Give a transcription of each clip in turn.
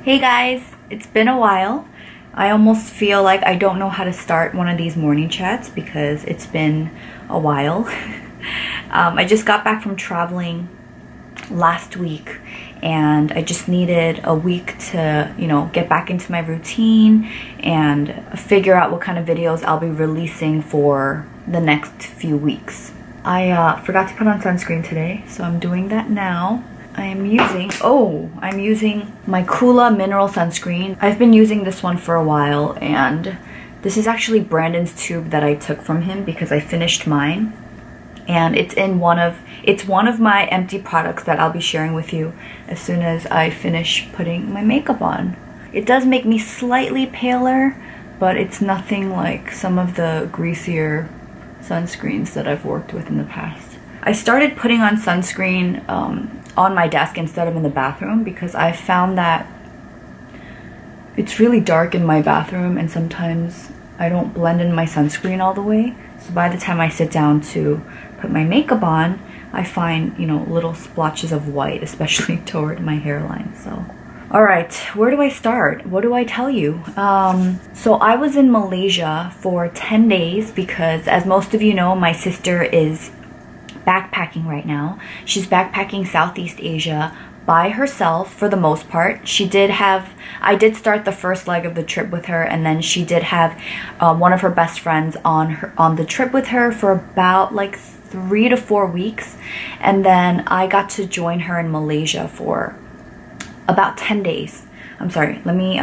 Hey guys, it's been a while. I almost feel like I don't know how to start one of these morning chats because it's been a while. I just got back from traveling last week and I just needed a week to, get back into my routine and figure out what kind of videos I'll be releasing for the next few weeks. I forgot to put on sunscreen today, so I'm doing that now. I'm using my Kula mineral sunscreen. I've been using this one for a while, and this is actually Brandon's tube that I took from him because I finished mine. And it's one of my empty products that I'll be sharing with you as soon as I finish putting my makeup on. It does make me slightly paler, but it's nothing like some of the greasier sunscreens that I've worked with in the past. I started putting on sunscreen on my desk instead of in the bathroom because I found that it's really dark in my bathroom and sometimes I don't blend in my sunscreen all the way. So by the time I sit down to put my makeup on, I find, little splotches of white, especially toward my hairline. So, alright, where do I start? What do I tell you? So I was in Malaysia for 10 days because, as most of you know, my sister is backpacking right now. She's backpacking Southeast Asia by herself for the most part. I did start the first leg of the trip with her, and then she did have one of her best friends on the trip with her for about like 3 to 4 weeks, and then I got to join her in Malaysia for about 10 days. I'm sorry, let me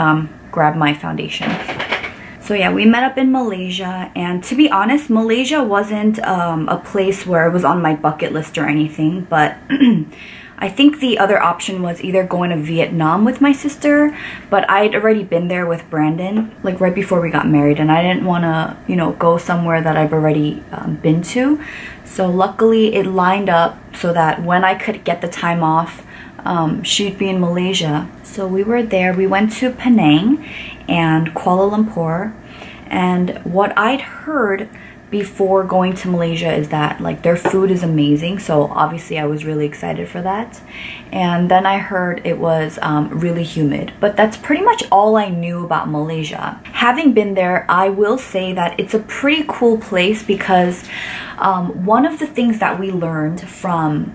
grab my foundation. So yeah, we met up in Malaysia, and to be honest, Malaysia wasn't a place where it was on my bucket list or anything, but I think the other option was either going to Vietnam with my sister, but I'd already been there with Brandon, like right before we got married, and I didn't want to, go somewhere that I've already been to. So luckily it lined up so that when I could get the time off, she'd be in Malaysia. So we were there. We went to Penang and Kuala Lumpur, and what I'd heard before going to Malaysia is that like their food is amazing, so obviously I was really excited for that. And then I heard it was really humid, but that's pretty much all I knew about Malaysia. Having been there, I will say that it's a pretty cool place because one of the things that we learned from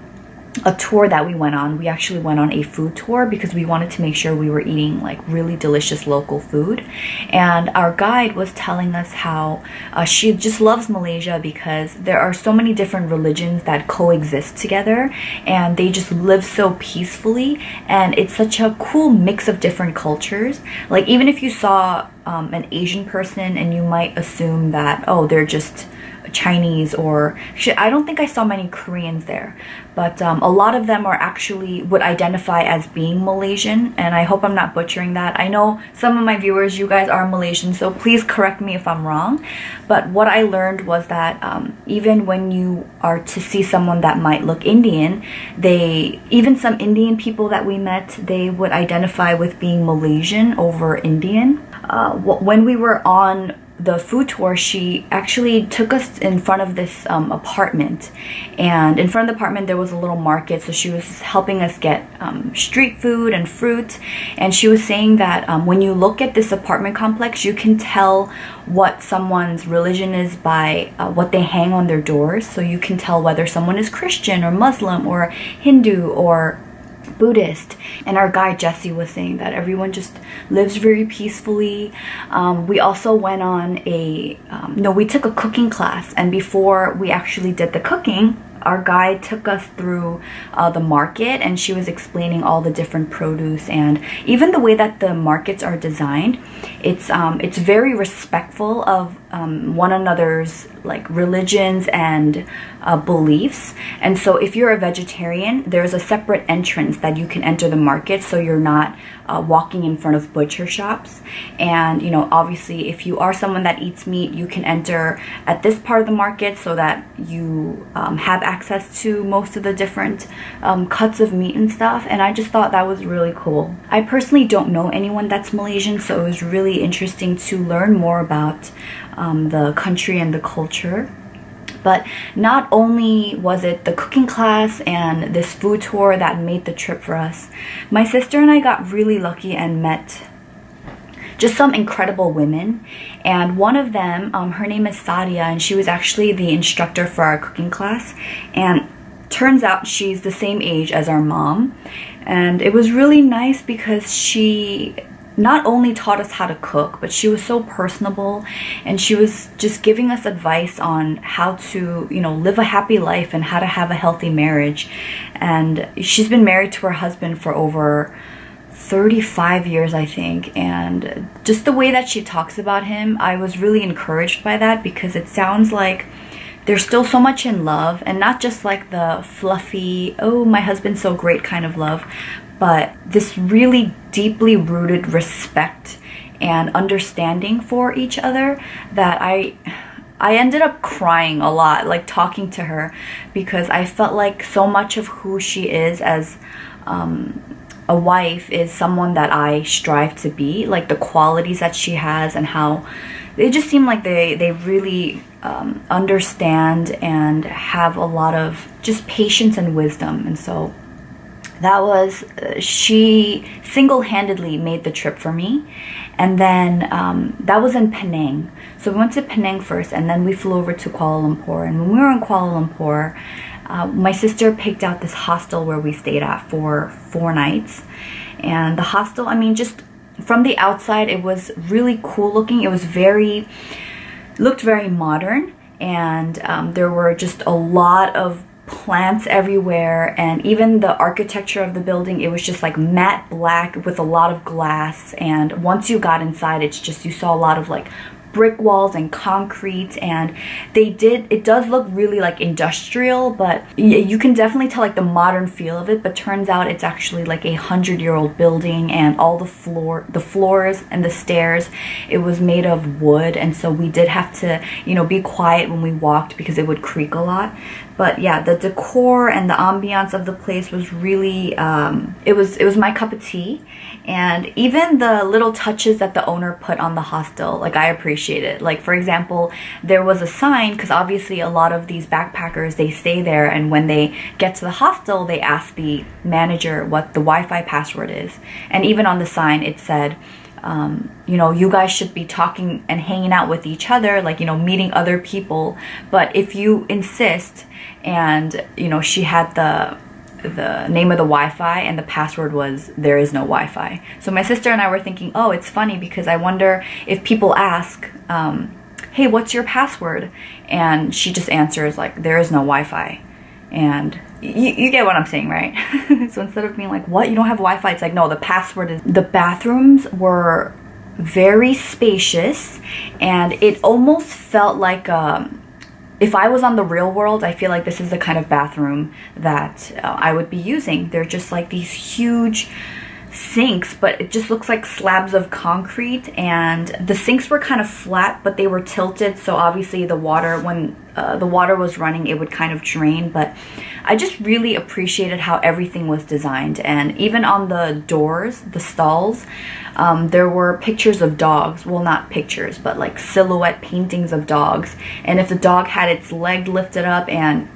a tour that we went on, we actually went on a food tour because we wanted to make sure we were eating like really delicious local food. And our guide was telling us how she just loves Malaysia because there are so many different religions that coexist together and they just live so peacefully, and it's such a cool mix of different cultures. Like even if you saw an Asian person and you might assume that, oh, they're just Chinese, or I don't think I saw many Koreans there, but a lot of them are actually would identify as being Malaysian, and I hope I'm not butchering that. I know some of my viewers, you guys are Malaysian, so please correct me if I'm wrong. But what I learned was that even when you are to see someone that might look Indian, even some Indian people that we met, they would identify with being Malaysian over Indian. When we were on the food tour, she actually took us in front of this apartment, and in front of the apartment there was a little market, so she was helping us get street food and fruit. And she was saying that when you look at this apartment complex, you can tell what someone's religion is by what they hang on their doors. So you can tell whether someone is Christian or Muslim or Hindu or Buddhist. And our guide Jesse was saying that everyone just lives very peacefully. We also went on we took a cooking class, and before we actually did the cooking, our guide took us through the market, and she was explaining all the different produce and even the way that the markets are designed. It's very respectful of one another's like religions and beliefs. And so if you're a vegetarian, there's a separate entrance that you can enter the market, so you're not walking in front of butcher shops. And obviously if you are someone that eats meat, you can enter at this part of the market so that you have access to most of the different cuts of meat and stuff. And I just thought that was really cool. I personally don't know anyone that's Malaysian, so it was really interesting to learn more about the country and the culture. But not only was it the cooking class and this food tour that made the trip for us, my sister and I got really lucky and met just some incredible women. And one of them, her name is Sadia, and she was actually the instructor for our cooking class. And turns out she's the same age as our mom. And it was really nice because she not only taught us how to cook, but she was so personable, and she was just giving us advice on how to, you know, live a happy life and how to have a healthy marriage. And she's been married to her husband for over 35 years, I think, and just the way that she talks about him, I was really encouraged by that, because it sounds like they're still so much in love, and not just like the fluffy, oh, my husband's so great kind of love, but this really deeply rooted respect and understanding for each other that I ended up crying a lot, like talking to her, because I felt like so much of who she is as a wife is someone that I strive to be, like the qualities that she has and how they just seem like they really understand and have a lot of just patience and wisdom. And so that was, she single-handedly made the trip for me. And then that was in Penang. So we went to Penang first, and then we flew over to Kuala Lumpur. And when we were in Kuala Lumpur, my sister picked out this hostel where we stayed at for 4 nights. And the hostel, I mean, just from the outside, it was really cool looking. It was looked very modern, and there were just a lot of plants everywhere, and even the architecture of the building, it was just like matte black with a lot of glass. And once you got inside, it's just, you saw a lot of like brick walls and concrete, and it does look really like industrial, but you can definitely tell like the modern feel of it. But turns out it's actually like 100-year-old building, and all the floors and the stairs, it was made of wood, and so we did have to, you know, be quiet when we walked because it would creak a lot. But yeah, the decor and the ambiance of the place was really, it was my cup of tea. And even the little touches that the owner put on the hostel, like, I appreciate it. Like, for example, there was a sign, because obviously a lot of these backpackers, they stay there, and when they get to the hostel, they ask the manager what the Wi-Fi password is. And even on the sign, it said, you know, you guys should be talking and hanging out with each other, like, you know, meeting other people. But if you insist, and, you know, she had the name of the Wi-Fi, and the password was, there is no Wi-Fi. So my sister and I were thinking, oh, it's funny, because I wonder if people ask, hey, what's your password? And she just answers like, there is no Wi-Fi. And you get what I'm saying, right? So instead of being like, what, you don't have Wi-Fi? It's like, no, the password is... The bathrooms were very spacious, and it almost felt like, if I was on the real world, I feel like this is the kind of bathroom that I would be using. They're just like these huge sinks, but it just looks like slabs of concrete, and the sinks were kind of flat, but they were tilted, so obviously the water, when the water was running, it would kind of drain. But I just really appreciated how everything was designed. And even on the doors, the stalls, there were pictures of dogs. Well, not pictures, but like silhouette paintings of dogs. And if the dog had its leg lifted up and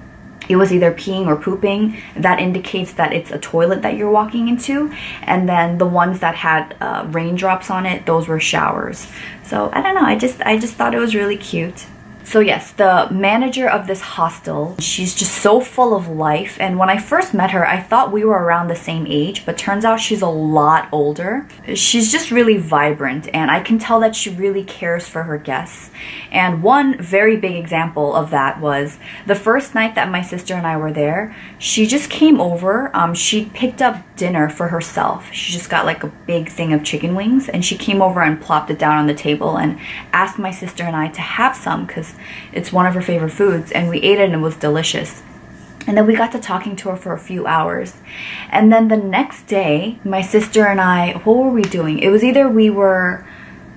it was either peeing or pooping, that indicates that it's a toilet that you're walking into. And then the ones that had raindrops on it, those were showers. So I don't know, I just thought it was really cute. So yes, the manager of this hostel, she's just so full of life. And when I first met her, I thought we were around the same age, but turns out she's a lot older. She's just really vibrant, and I can tell that she really cares for her guests. And one very big example of that was the first night that my sister and I were there, she just came over. She picked up dinner for herself. She just got like a big thing of chicken wings, and she came over and plopped it down on the table and asked my sister and I to have some, because it's one of her favorite foods, and we ate it and it was delicious. And then we got to talking to her for a few hours. And then the next day, my sister and I, what were we doing? It was either we were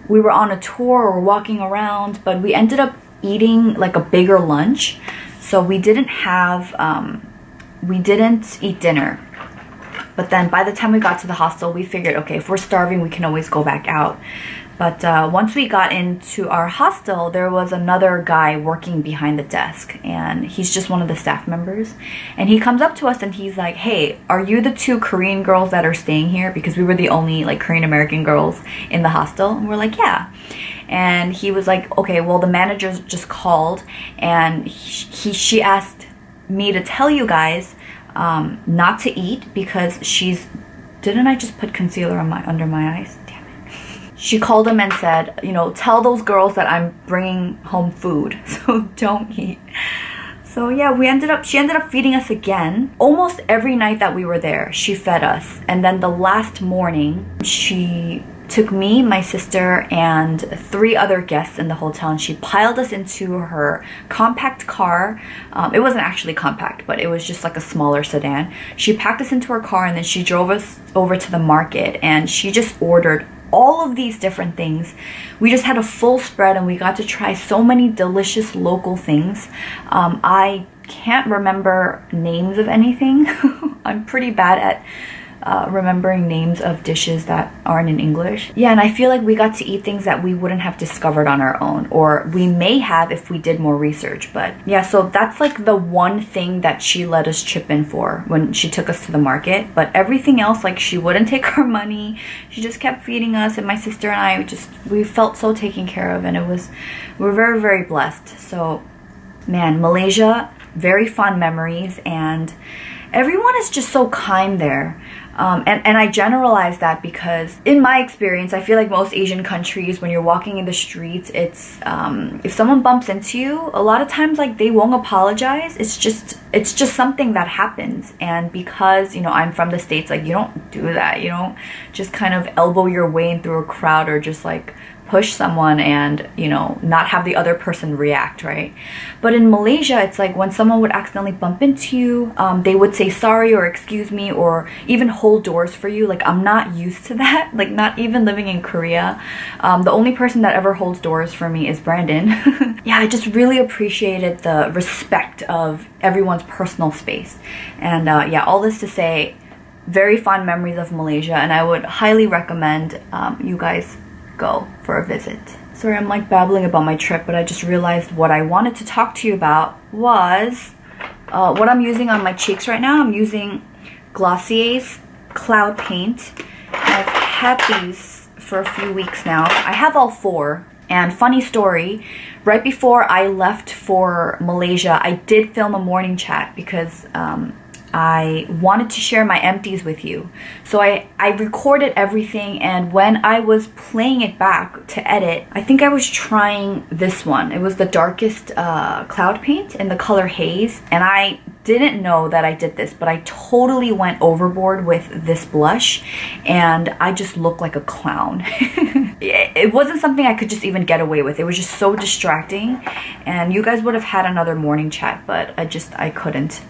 on a tour or walking around, but we ended up eating like a bigger lunch. So we didn't eat dinner. But then by the time we got to the hostel, we figured, okay, if we're starving, we can always go back out. But once we got into our hostel, there was another guy working behind the desk, and he's just one of the staff members. And he comes up to us and he's like, hey, are you the 2 Korean girls that are staying here? Because we were the only like Korean American girls in the hostel. And we're like, yeah. And he was like, okay, well, the manager just called, and she asked me to tell you guys not to eat because she's... Didn't I just put concealer on under my eyes? Damn it. She called him and said, you know, tell those girls that I'm bringing home food, so don't eat. So yeah, she ended up feeding us again. Almost every night that we were there, she fed us. And then the last morning, she took me, my sister, and 3 other guests in the hotel, and she piled us into her compact car. It wasn't actually compact, but it was just like a smaller sedan. She packed us into her car, and then she drove us over to the market, and she just ordered all of these different things. We just had a full spread, and we got to try so many delicious local things. I can't remember names of anything. I'm pretty bad at remembering names of dishes that aren't in English. Yeah, and I feel like we got to eat things that we wouldn't have discovered on our own, or we may have if we did more research. But yeah, so that's like the one thing that she let us chip in for when she took us to the market. But everything else, like, she wouldn't take our money. She just kept feeding us, and my sister and I we felt so taken care of, and we're very, very blessed. So man, Malaysia, very fond memories, and everyone is just so kind there. And I generalize that because in my experience, I feel like most Asian countries, when you're walking in the streets, it's if someone bumps into you, a lot of times, like, they won't apologize. It's just something that happens. And because, you know, I'm from the States, like, you don't do that. You don't just kind of elbow your way in through a crowd, or just like push someone and, you know, not have the other person react, right? But in Malaysia, it's like when someone would accidentally bump into you, they would say sorry or excuse me, or even hold doors for you. Like, I'm not used to that, like, not even living in Korea. The only person that ever holds doors for me is Brandon. Yeah, I just really appreciated the respect of everyone's personal space. And yeah, all this to say, very fond memories of Malaysia, and I would highly recommend you guys go for a visit. Sorry, I'm like babbling about my trip, but I just realized what I wanted to talk to you about was what I'm using on my cheeks right now. I'm using Glossier's Cloud Paint. I've had these for a few weeks now. I have all 4. And funny story, right before I left for Malaysia, I did film a morning chat because I wanted to share my empties with you. So I recorded everything, and when I was playing it back to edit, I think I was trying this one. It was the darkest cloud paint in the color Haze, and I didn't know that I did this, but I totally went overboard with this blush, and I just looked like a clown. It wasn't something I could just even get away with. It was just so distracting, and you guys would have had another morning chat, but I couldn't.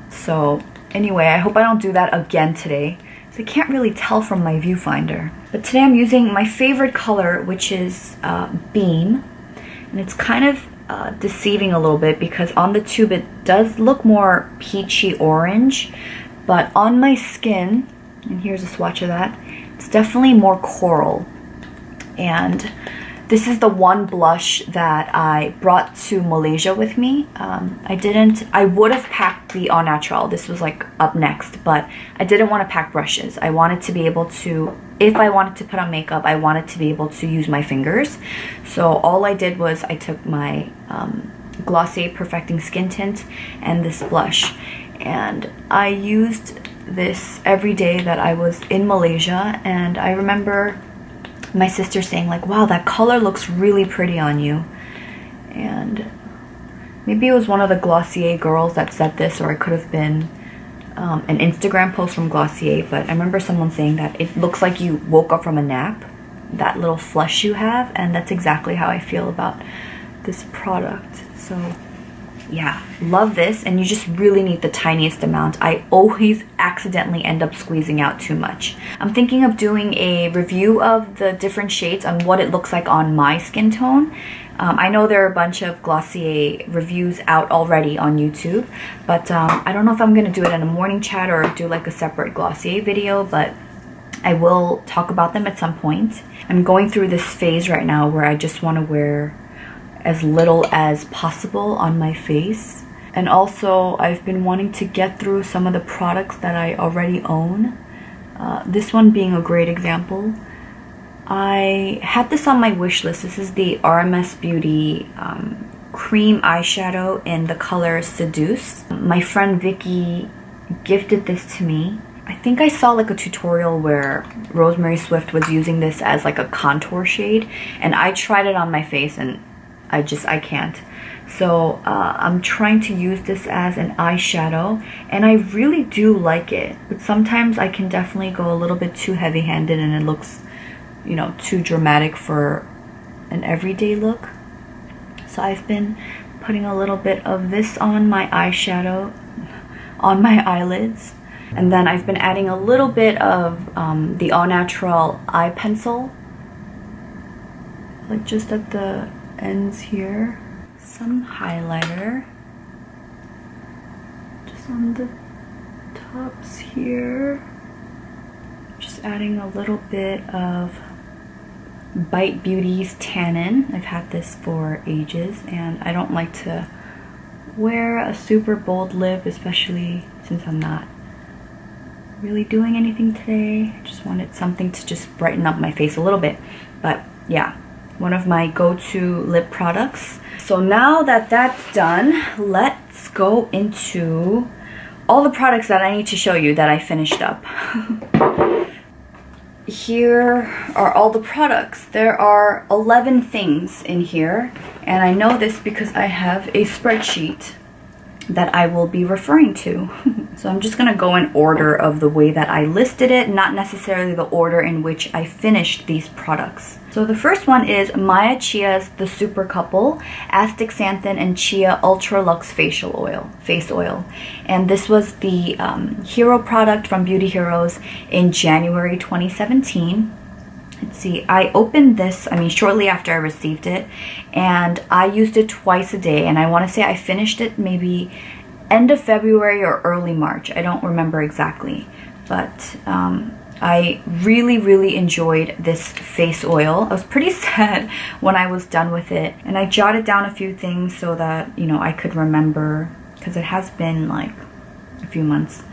So anyway, I hope I don't do that again today. So I can't really tell from my viewfinder. But today I'm using my favorite color, which is Beam. And it's kind of deceiving a little bit because on the tube it does look more peachy orange. But on my skin, and here's a swatch of that, it's definitely more coral. And this is the one blush that I brought to Malaysia with me. I would have packed the Au Naturel. This was like up next, but I didn't want to pack brushes. I wanted to be able to, if I wanted to put on makeup, I wanted to be able to use my fingers. So all I did was I took my Glossy Perfecting Skin Tint and this blush. And I used this every day that I was in Malaysia, and I remember my sister saying like, wow, that color looks really pretty on you. And maybe it was one of the Glossier girls that said this, or it could have been an Instagram post from Glossier, but I remember someone saying that it looks like you woke up from a nap, that little flush you have, and that's exactly how I feel about this product. So yeah, love this, and you just really need the tiniest amount. I always accidentally end up squeezing out too much. I'm thinking of doing a review of the different shades on what it looks like on my skin tone. I know there are a bunch of Glossier reviews out already on YouTube, but I don't know if I'm going to do it in a morning chat or do like a separate Glossier video, but I will talk about them at some point. I'm going through this phase right now where I just want to wear as little as possible on my face. And also, I've been wanting to get through some of the products that I already own. This one being a great example. I had this on my wish list. This is the RMS Beauty cream eyeshadow in the color Seduce. My friend Vicky gifted this to me. I think I saw like a tutorial where Rosemary Swift was using this as like a contour shade, and I tried it on my face and I can't. So I'm trying to use this as an eyeshadow, and I really do like it, but sometimes I can definitely go a little bit too heavy-handed and it looks, you know, too dramatic for an everyday look. So I've been putting a little bit of this on my eyeshadow, on my eyelids, and then I've been adding a little bit of the Au Naturel eye pencil, like just at the ends here. Some highlighter just on the tops here. Just adding a little bit of Bite Beauty's Tannin. I've had this for ages and I don't like to wear a super bold lip, especially since I'm not really doing anything today. I just wanted something to just brighten up my face a little bit. But yeah, one of my go-to lip products. So now that that's done, let's go into all the products that I need to show you that I finished up. Here are all the products. There are 11 things in here, and I know this because I have a spreadsheet that I will be referring to. So I'm just gonna go in order of the way that I listed it, not necessarily the order in which I finished these products. So the first one is Maya Chia's The Super Couple Astaxanthin and Chia Ultra Luxe Face Oil. And this was the hero product from Beauty Heroes in January 2017. Let's see, I opened this, shortly after I received it, and I used it twice a day, and I want to say I finished it maybe end of February or early March. I don't remember exactly, but I really enjoyed this face oil. I was pretty sad when I was done with it, and I jotted down a few things so that, you know, I could remember, because it has been like a few months.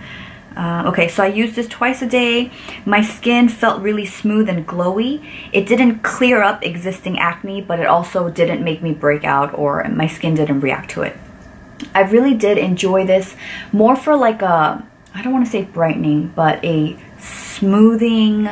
Okay, so I used this twice a day. My skin felt really smooth and glowy. It didn't clear up existing acne, but it also didn't make me break out, or my skin didn't react to it. I really did enjoy this more for like a, I don't want to say brightening, but a smoothing,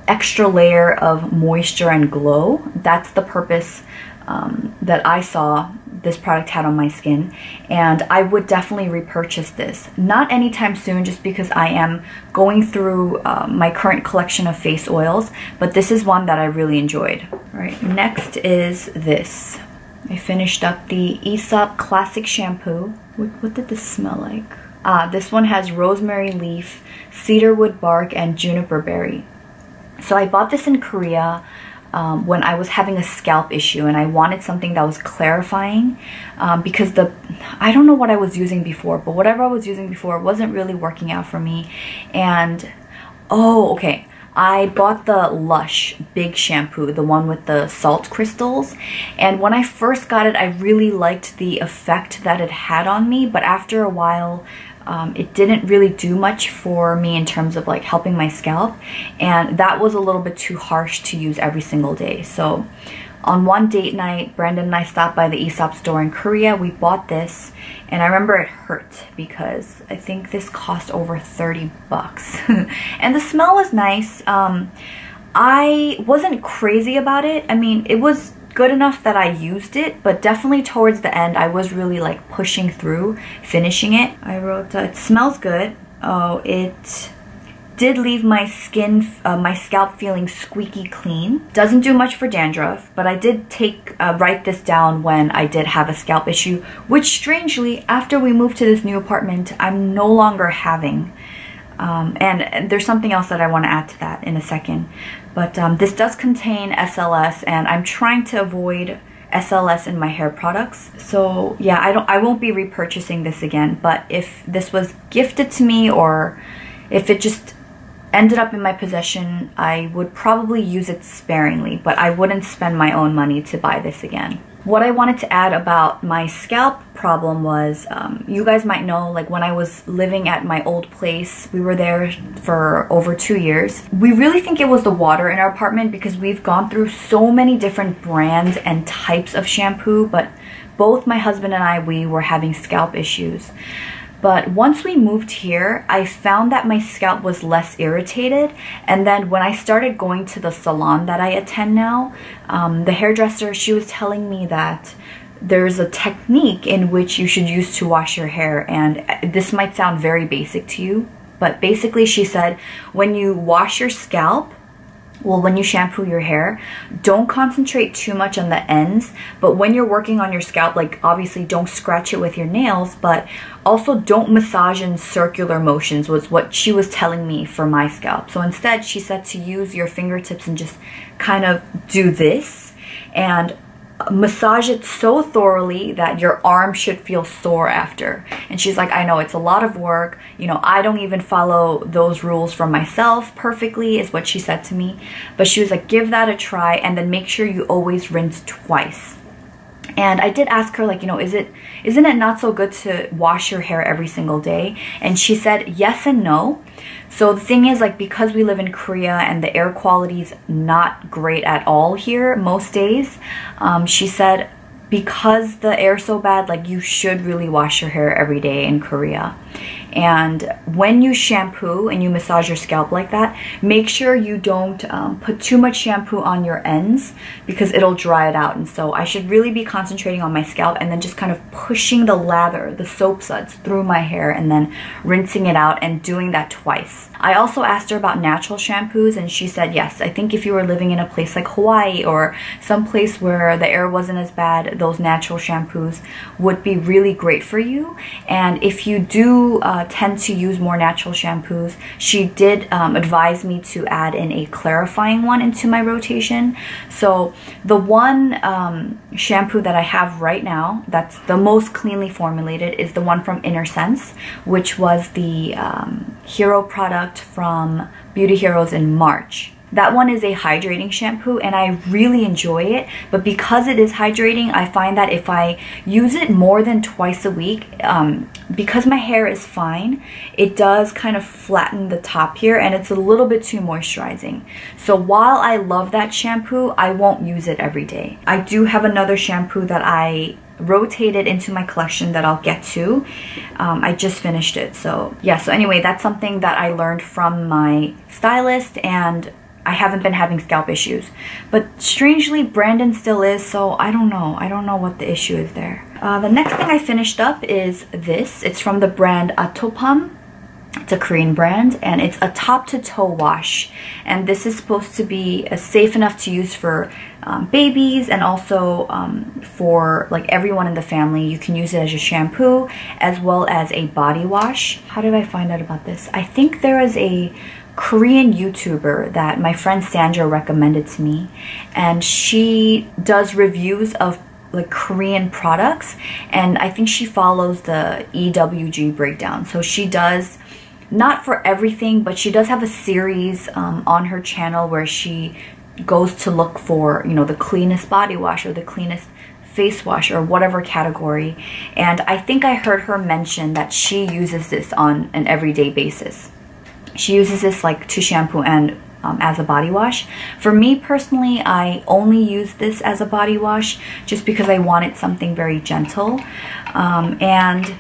extra layer of moisture and glow. That's the purpose that I saw this product had on my skin, and I would definitely repurchase this. Not anytime soon, just because I am going through my current collection of face oils, but this is one that I really enjoyed. All right, next is this. I finished up the Esop Classic Shampoo. What did this smell like? This one has rosemary leaf, cedarwood bark, and juniper berry. So I bought this in Korea when I was having a scalp issue, and I wanted something that was clarifying, because I don't know what I was using before, but whatever I was using before wasn't really working out for me. And oh, okay, I bought the Lush Big Shampoo, the one with the salt crystals, and when I first got it, I really liked the effect that it had on me, but after a while it didn't really do much for me in terms of like helping my scalp, and that was a little bit too harsh to use every single day. So on one date night, Brandon and I stopped by the Esop store in Korea. We bought this, and I remember it hurt because I think this cost over 30 bucks. And the smell was nice. I wasn't crazy about it. I mean, it was good enough that I used it, but definitely towards the end I was really like pushing through finishing it. I wrote it smells good. Oh, it did leave my skin, my scalp feeling squeaky clean. Doesn't do much for dandruff, but I did write this down when I did have a scalp issue, which strangely, after we moved to this new apartment, I'm no longer having. And there's something else that I want to add to that in a second. But this does contain SLS, and I'm trying to avoid SLS in my hair products. So yeah, I won't be repurchasing this again, but if this was gifted to me or if it just ended up in my possession, I would probably use it sparingly, but I wouldn't spend my own money to buy this again. What I wanted to add about my scalp problem was, you guys might know, like when I was living at my old place, we were there for over 2 years. We really think it was the water in our apartment because we've gone through so many different brands and types of shampoo, but both my husband and I, we were having scalp issues. But once we moved here, I found that my scalp was less irritated. And then when I started going to the salon that I attend now, the hairdresser, she was telling me that there's a technique in which you should use to wash your hair. And this might sound very basic to you, but basically she said, when you wash your scalp, well, when you shampoo your hair, don't concentrate too much on the ends, but when you're working on your scalp, like obviously don't scratch it with your nails, but also don't massage in circular motions was what she was telling me for my scalp. So instead, she said to use your fingertips and just kind of do this and massage it so thoroughly that your arm should feel sore after. And she's like, I know it's a lot of work, you know, I don't even follow those rules for myself perfectly, is what she said to me, but she was like, give that a try and then make sure you always rinse twice. And I did ask her, like, you know, isn't it not so good to wash your hair every single day? And she said yes and no. So the thing is, like, because we live in Korea and the air quality is not great at all here most days, she said because the air is so bad, like, you should really wash your hair every day in Korea. And when you shampoo and you massage your scalp like that, make sure you don't put too much shampoo on your ends because it'll dry it out. And so I should really be concentrating on my scalp and then just kind of pushing the lather, the soap suds, through my hair and then rinsing it out and doing that twice. I also asked her about natural shampoos and she said yes. I think if you were living in a place like Hawaii or some place where the air wasn't as bad, those natural shampoos would be really great for you. And if you do tend to use more natural shampoos, she did advise me to add in a clarifying one into my rotation. So the one shampoo that I have right now that's the most cleanly formulated is the one from Inner Sense, which was the hero product from Beauty Heroes in March. That one is a hydrating shampoo and I really enjoy it, but because it is hydrating, I find that if I use it more than twice a week, because my hair is fine, it does kind of flatten the top here and it's a little bit too moisturizing. So while I love that shampoo, I won't use it every day. I do have another shampoo that I rotated into my collection that I'll get to. I just finished it. So yeah, so anyway, that's something that I learned from my stylist and I haven't been having scalp issues. But strangely, Brandon still is, so I don't know. I don't know what the issue is there. The next thing I finished up is this. It's from the brand Atopalm. It's a Korean brand and it's a top to toe wash. And this is supposed to be safe enough to use for babies and also for like everyone in the family. You can use it as a shampoo as well as a body wash. How did I find out about this? I think there is a Korean YouTuber that my friend Sandra recommended to me, and she does reviews of like Korean products, and I think she follows the EWG breakdown. So she does, not for everything, but she does have a series on her channel where she goes to look for, you know, the cleanest body wash or the cleanest face wash or whatever category. And I think I heard her mention that she uses this on an everyday basis. She uses this like to shampoo and as a body wash. For me personally, I only use this as a body wash just because I wanted something very gentle. And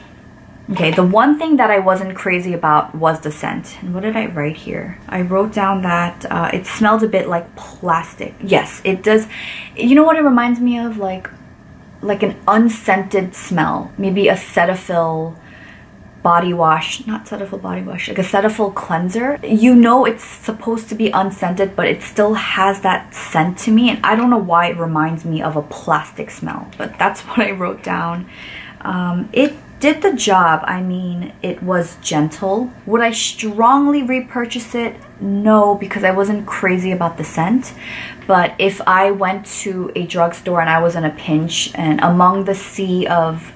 okay, the one thing that I wasn't crazy about was the scent. And what did I write here? I wrote down that it smelled a bit like plastic. Yes, it does. You know what it reminds me of? Like an unscented smell. Maybe a Cetaphil body wash, not Cetaphil body wash, like a Cetaphil cleanser. You know it's supposed to be unscented, but it still has that scent to me, and I don't know why it reminds me of a plastic smell, but that's what I wrote down. It did the job. I mean, it was gentle. Would I strongly repurchase it? No, because I wasn't crazy about the scent. But if I went to a drugstore and I was in a pinch and among the sea of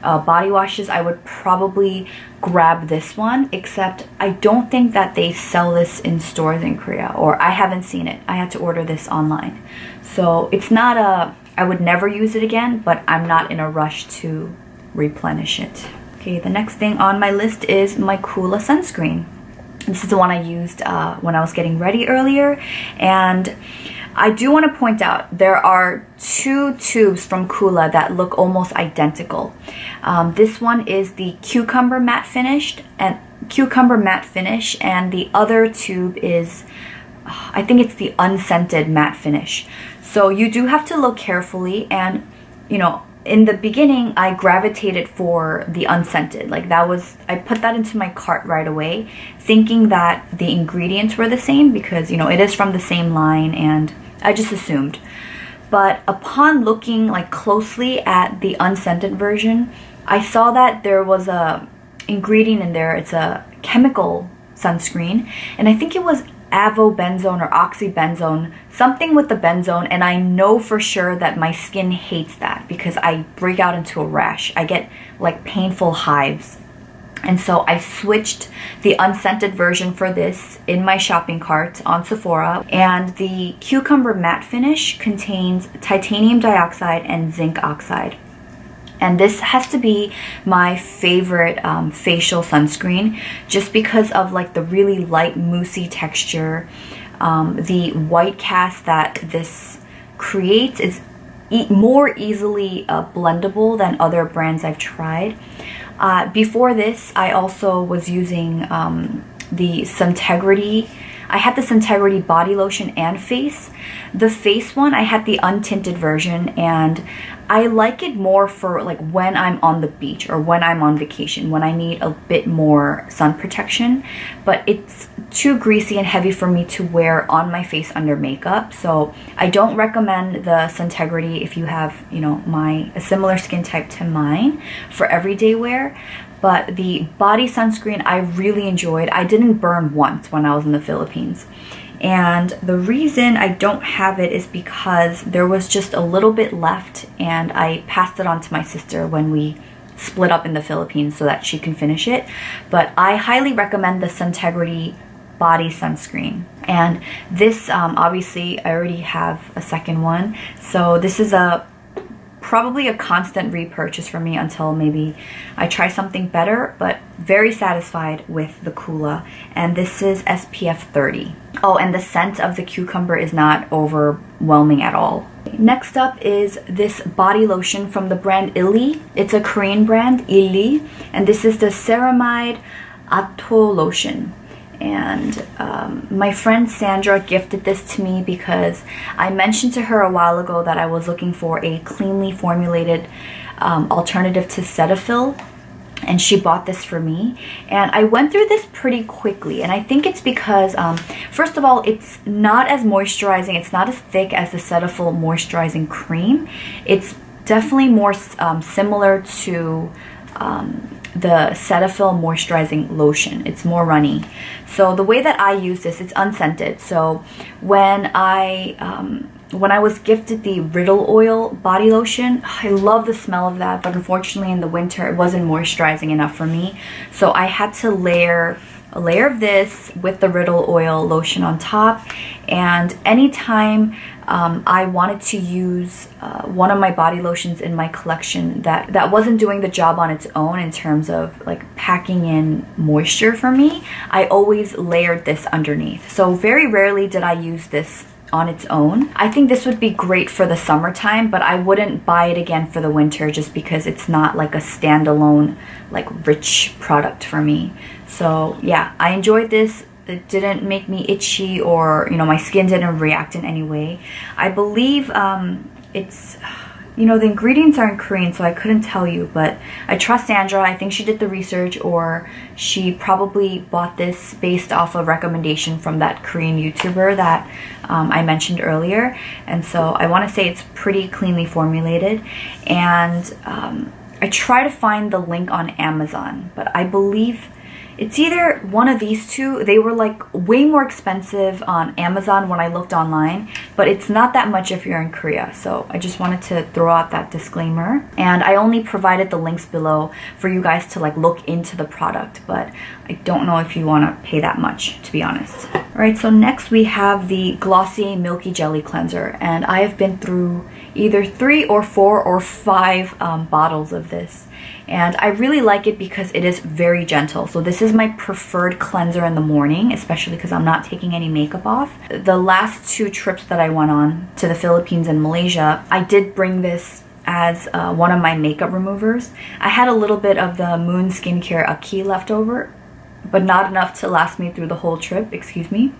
body washes, I would probably grab this one, except I don't think that they sell this in stores in Korea, or I haven't seen it. I had to order this online. So it's not I would never use it again, but I'm not in a rush to replenish it. Okay, the next thing on my list is my Kula sunscreen. This is the one I used when I was getting ready earlier, and I do want to point out there are two tubes from Kula that look almost identical. This one is the cucumber matte finish, and the other tube is, I think it's the unscented matte finish. So you do have to look carefully, and you know, in the beginning I gravitated for the unscented. Like that was, I put that into my cart right away, thinking that the ingredients were the same because, you know, it is from the same line, and I just assumed. But upon looking like closely at the unscented version, I saw that there was a ingredient in there. It's a chemical sunscreen, and I think it was avobenzone or oxybenzone, something with the benzone, and I know for sure that my skin hates that because I break out into a rash. I get like painful hives. And so I switched the unscented version for this in my shopping cart on Sephora. And the cucumber matte finish contains titanium dioxide and zinc oxide. And this has to be my favorite facial sunscreen, just because of like the really light moussey texture. The white cast that this creates is more easily blendable than other brands I've tried. Before this, I also was using the Suntegrity. I had the Suntegrity body lotion and face. The face one, I had the untinted version, and I like it more for like when I'm on the beach or when I'm on vacation, when I need a bit more sun protection. But it's too greasy and heavy for me to wear on my face under makeup. So I don't recommend the Suntegrity if you have, you know, a similar skin type to mine for everyday wear. But the body sunscreen I really enjoyed. I didn't burn once when I was in the Philippines. And the reason I don't have it is because there was just a little bit left, and I passed it on to my sister when we split up in the Philippines so that she can finish it. But I highly recommend the Suntegrity body sunscreen. And this, obviously, I already have a second one. So this is probably a constant repurchase for me until maybe I try something better, but very satisfied with the Kula. And this is SPF 30. Oh, and the scent of the cucumber is not overwhelming at all. Next up is this body lotion from the brand Illy. It's a Korean brand, Illy, and this is the Ceramide Atul lotion. And my friend Sandra gifted this to me because I mentioned to her a while ago that I was looking for a cleanly formulated alternative to Cetaphil, and she bought this for me. And I went through this pretty quickly, and I think it's because first of all, it's not as moisturizing, it's not as thick as the Cetaphil moisturizing cream. It's definitely more similar to the Cetaphil moisturizing lotion. It's more runny. So the way that I use this, it's unscented. So when I was gifted the Riddle Oil body lotion, I love the smell of that, but unfortunately in the winter it wasn't moisturizing enough for me. So I had to layer a layer of this with the Riddle Oil lotion on top. And anytime I wanted to use one of my body lotions in my collection that wasn't doing the job on its own in terms of like packing in moisture for me, I always layered this underneath. So very rarely did I use this on its own. I think this would be great for the summertime, but I wouldn't buy it again for the winter just because it's not like a standalone, like rich product for me. So yeah, I enjoyed this. It didn't make me itchy, or, you know, my skin didn't react in any way. I believe it's, you know, the ingredients are in Korean, so I couldn't tell you, but I trust Sandra. I think she did the research, or she probably bought this based off a recommendation from that Korean YouTuber that I mentioned earlier. And so I want to say it's pretty cleanly formulated. And I try to find the link on Amazon, but I believe it's either one of these two. They were like way more expensive on Amazon when I looked online, but it's not that much if you're in Korea. So I just wanted to throw out that disclaimer. And I only provided the links below for you guys to like look into the product, but I don't know if you want to pay that much, to be honest. All right, so next we have the Glossy Milky Jelly Cleanser, and I have been through either 3 or 4 or 5 bottles of this. And I really like it because it is very gentle. So this is my preferred cleanser in the morning, especially because I'm not taking any makeup off. The last 2 trips that I went on to the Philippines and Malaysia, I did bring this as one of my makeup removers. I had a little bit of the Moon Skincare Aki left over, but not enough to last me through the whole trip, excuse me.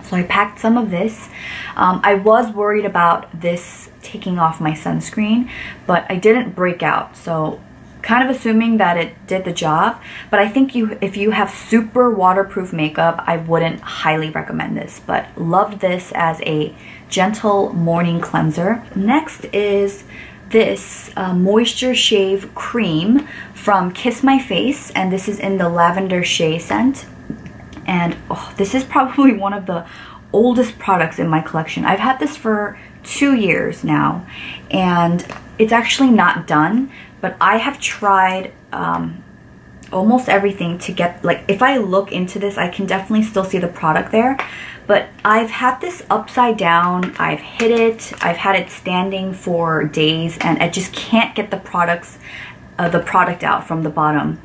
So I packed some of this. I was worried about this taking off my sunscreen, but I didn't break out. So kind of assuming that it did the job, but I think if you have super waterproof makeup, I wouldn't highly recommend this, but loved this as a gentle morning cleanser. Next is this Moisture Shave Cream from Kiss My Face, and this is in the Lavender Shea scent. And oh, this is probably one of the oldest products in my collection. I've had this for 2 years now, and it's actually not done, but I have tried almost everything to get, like, if I look into this, I can definitely still see the product there. But I've had this upside down, I've hid it, I've had it standing for days, and I just can't get the product out from the bottom.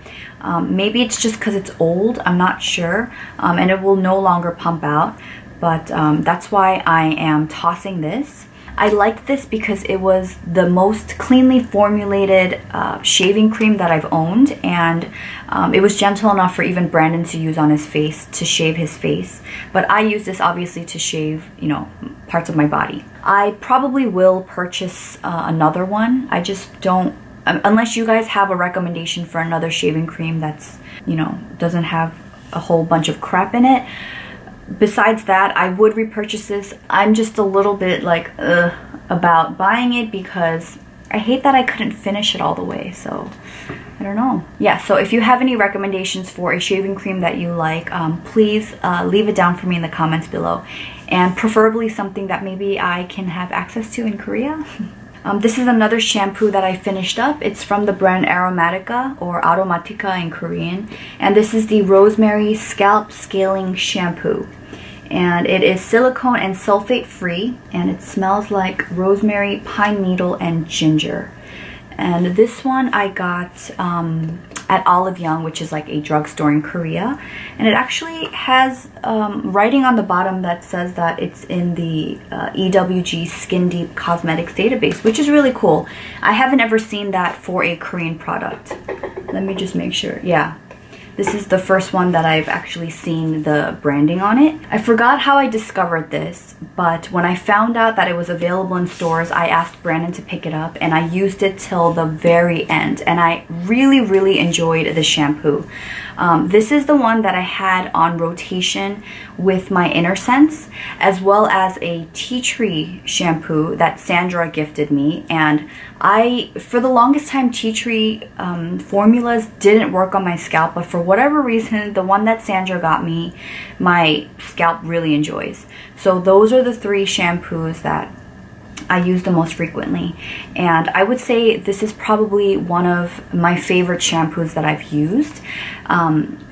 Maybe it's just because it's old, I'm not sure, and it will no longer pump out, but that's why I am tossing this. I like this because it was the most cleanly formulated shaving cream that I've owned, and it was gentle enough for even Brandon to use on his face, to shave his face. But I use this obviously to shave, you know, parts of my body. I probably will purchase another one. I just don't, unless you guys have a recommendation for another shaving cream that's, you know, doesn't have a whole bunch of crap in it. Besides that, I would repurchase this. I'm just a little bit like about buying it because I hate that I couldn't finish it all the way, so I don't know. Yeah, so if you have any recommendations for a shaving cream that you like, please leave it down for me in the comments below, and preferably something that maybe I can have access to in Korea. This is another shampoo that I finished up. It's from the brand Aromatica, or Aromatica in Korean, and this is the Rosemary Scalp Scaling Shampoo. And it is silicone and sulfate free, and it smells like rosemary, pine needle, and ginger. And this one I got at Olive Young, which is like a drugstore in Korea. And it actually has writing on the bottom that says that it's in the EWG Skin Deep Cosmetics database, which is really cool. I haven't ever seen that for a Korean product. Let me just make sure. Yeah. This is the first one that I've actually seen the branding on it. I forgot how I discovered this, but when I found out that it was available in stores, I asked Brandon to pick it up, and I used it till the very end, and I really, really enjoyed the shampoo. This is the one that I had on rotation with my Inner Sense, as well as a tea tree shampoo that Sandra gifted me, and for the longest time, tea tree formulas didn't work on my scalp, but for whatever reason, the one that Sandra got me, my scalp really enjoys. So those are the 3 shampoos that I use the most frequently, and I would say this is probably one of my favorite shampoos that I've used,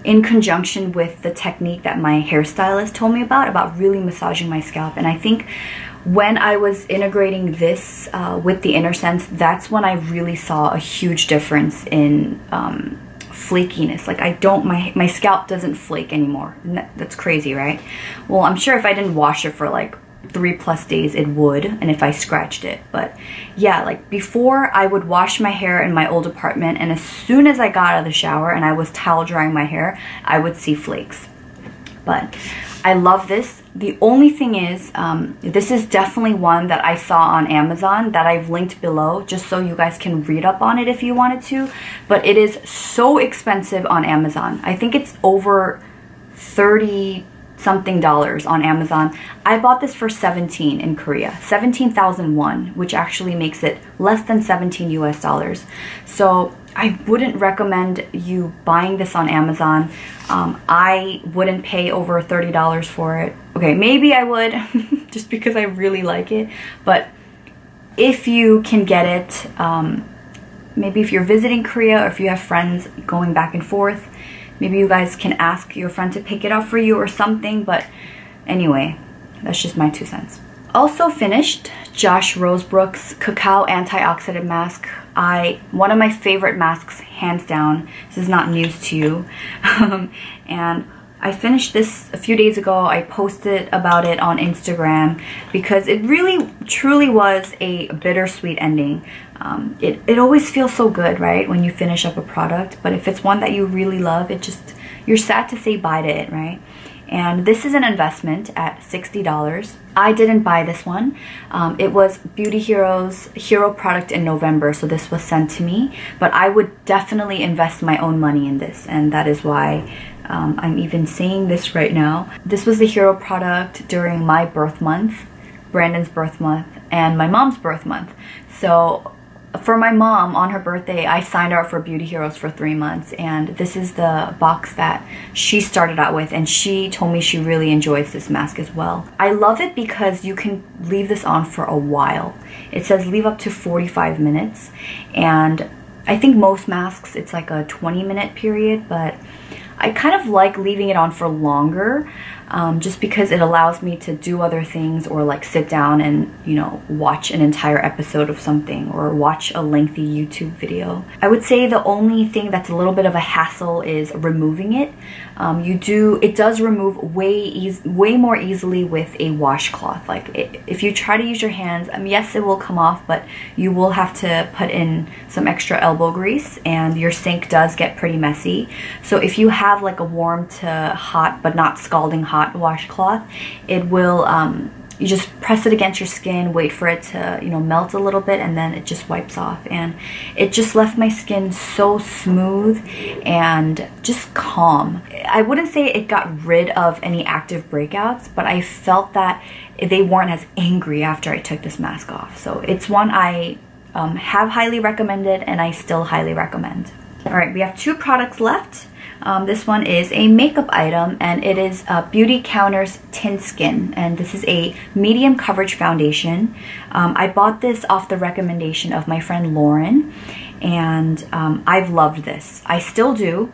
in conjunction with the technique that my hairstylist told me about really massaging my scalp. And I think when I was integrating this with the Inner Sense, that's when I really saw a huge difference in flakiness. Like, my scalp doesn't flake anymore. That's crazy, right? Well, I'm sure if I didn't wash it for like 3+ days it would, and if I scratched it. But yeah, like before, I would wash my hair in my old apartment, and as soon as I got out of the shower and I was towel drying my hair, I would see flakes. But I love this. The only thing is, this is definitely one that I saw on Amazon that I've linked below, just so you guys can read up on it if you wanted to. But it is so expensive on Amazon. I think it's over $30 something dollars on Amazon. I bought this for 17 in Korea, 17,001, which actually makes it less than 17 US dollars. So I wouldn't recommend you buying this on Amazon. I wouldn't pay over $30 for it. Okay, maybe I would just because I really like it, but if you can get it, maybe if you're visiting Korea or if you have friends going back and forth, maybe you guys can ask your friend to pick it up for you or something. But anyway, that's just my 2 cents. Also finished Josh Rosebrook's Kakao Antioxidant Mask. One of my favorite masks, hands down. This is not news to you. And I finished this a few days ago. I posted about it on Instagram because it really truly was a bittersweet ending. It always feels so good, right, when you finish up a product, but if it's one that you really love, you're sad to say bye to it, right? And this is an investment at $60. I didn't buy this one. It was Beauty Hero's hero product in November, so this was sent to me, but I would definitely invest my own money in this, and that is why I'm even saying this right now. This was the hero product during my birth month, Brandon's birth month, and my mom's birth month. So for my mom, on her birthday, I signed her up for Beauty Heroes for 3 months, and this is the box that she started out with, and she told me she really enjoys this mask as well. I love it because you can leave this on for a while. It says leave up to 45 minutes, and I think most masks, it's like a 20-minute period, but I kind of like leaving it on for longer, just because it allows me to do other things or like sit down and, you know, watch an entire episode of something or watch a lengthy YouTube video. I would say the only thing that's a little bit of a hassle is removing it. It does remove way more easily with a washcloth. Like if you try to use your hands, yes, it will come off, but you will have to put in some extra elbow grease, and your sink does get pretty messy. So if you have like a warm to hot but not scalding hot washcloth, it will you just press it against your skin, wait for it to, you know, melt a little bit, and then it just wipes off. And it just left my skin so smooth and just calm. I wouldn't say it got rid of any active breakouts, but I felt that they weren't as angry after I took this mask off. So it's one I have highly recommended, and I still highly recommend. All right, we have 2 products left. This one is a makeup item, and it is Beauty Counter's Tint Skin, and this is a medium coverage foundation. I bought this off the recommendation of my friend Lauren, and I've loved this. I still do.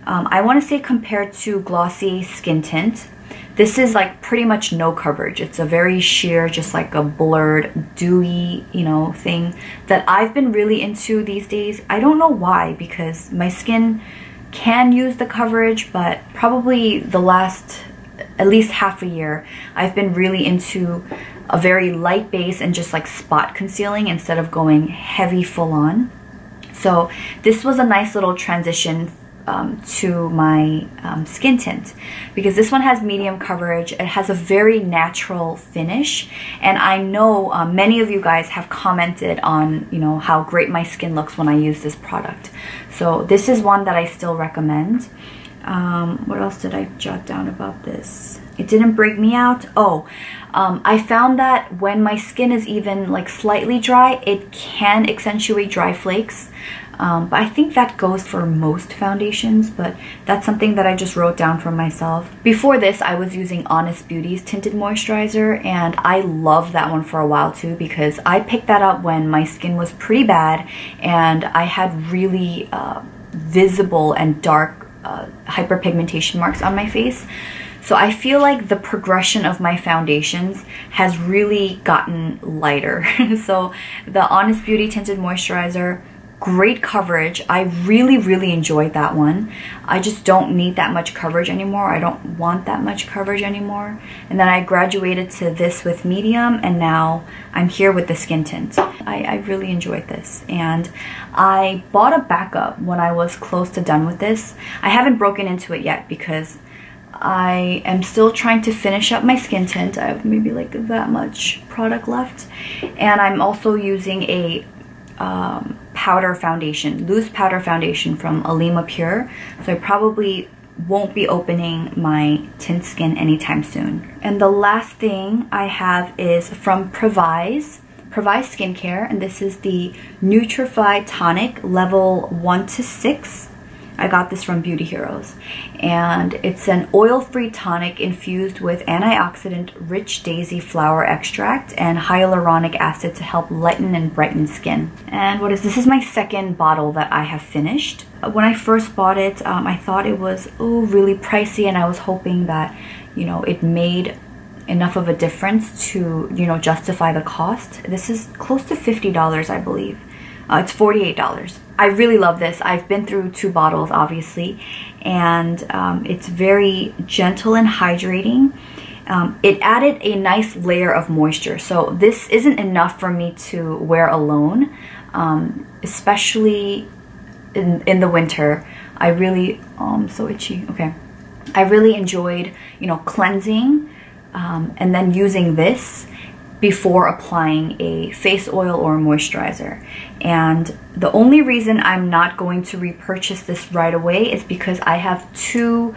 I want to say compared to Glossy Skin Tint, this is like pretty much no coverage. It's a very sheer, just like a blurred, dewy, you know, thing that I've been really into these days. I don't know why, because my skin can use the coverage, but probably the last at least half a year I've been really into a very light base and just like spot concealing instead of going heavy full on. So this was a nice little transition to my skin tint, because this one has medium coverage. It has a very natural finish, and I know many of you guys have commented on, you know, how great my skin looks when I use this product. So this is one that I still recommend. What else did I jot down about this? It didn't break me out. I found that when my skin is even like slightly dry, it can accentuate dry flakes. But I think that goes for most foundations, but that's something that I just wrote down for myself. Before this, I was using Honest Beauty's Tinted Moisturizer, and I loved that one for a while too, because I picked that up when my skin was pretty bad and I had really visible and dark hyperpigmentation marks on my face. So I feel like the progression of my foundations has really gotten lighter. So the Honest Beauty Tinted Moisturizer, great coverage. I really enjoyed that one. I just don't need that much coverage anymore. I don't want that much coverage anymore. And then I graduated to this with medium, and now I'm here with the skin tint. I really enjoyed this, and I bought a backup when I was close to done with this. I haven't broken into it yet because I am still trying to finish up my skin tint. I have maybe like that much product left, and I'm also using a powder foundation, loose powder foundation from Alima Pure. So I probably won't be opening my tint skin anytime soon. And the last thing I have is from Provise Skincare, and this is the Nutrify Tonic level 1 to 6. I got this from Beauty Heroes, and it's an oil-free tonic infused with antioxidant rich daisy flower extract and hyaluronic acid to help lighten and brighten skin. And this is my second bottle that I have finished. When I first bought it, I thought it was really pricey, and I was hoping that, you know, it made enough of a difference to, you know, justify the cost. This is close to $50, I believe. It's $48. I really love this. I've been through 2 bottles, obviously, and it's very gentle and hydrating. It added a nice layer of moisture, so this isn't enough for me to wear alone, especially in the winter. I really, so itchy, okay. I really enjoyed, you know, cleansing and then using this before applying a face oil or a moisturizer. And the only reason I'm not going to repurchase this right away is because I have 2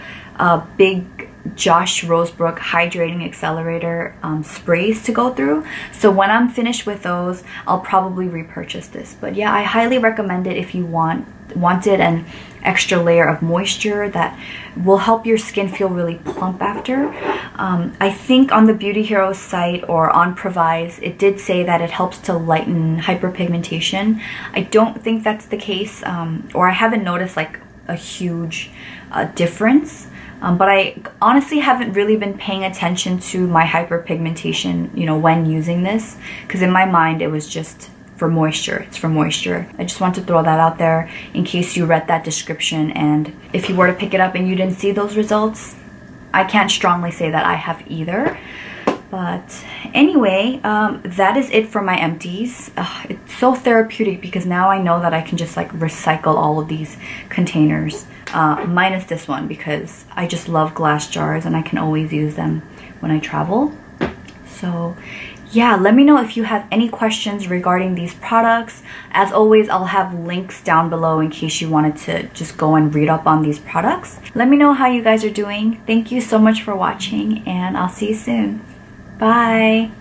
big Josh Rosebrook Hydrating Accelerator sprays to go through. So when I'm finished with those, I'll probably repurchase this. But yeah, I highly recommend it if you wanted an extra layer of moisture that will help your skin feel really plump after. I think on the Beauty Heroes site or on Provise, it did say that it helps to lighten hyperpigmentation. I don't think that's the case, or I haven't noticed like a huge difference. But I honestly haven't really been paying attention to my hyperpigmentation, you know, when using this, because in my mind it was just for moisture. It's for moisture. I just want to throw that out there in case you read that description, and if you were to pick it up and you didn't see those results, I can't strongly say that I have either. But anyway, that is it for my empties. It's so therapeutic because now I know that I can just like recycle all of these containers, minus this one because I just love glass jars and I can always use them when I travel. So yeah, let me know if you have any questions regarding these products. As always, I'll have links down below in case you wanted to just go and read up on these products. Let me know how you guys are doing. Thank you so much for watching, and I'll see you soon. Bye!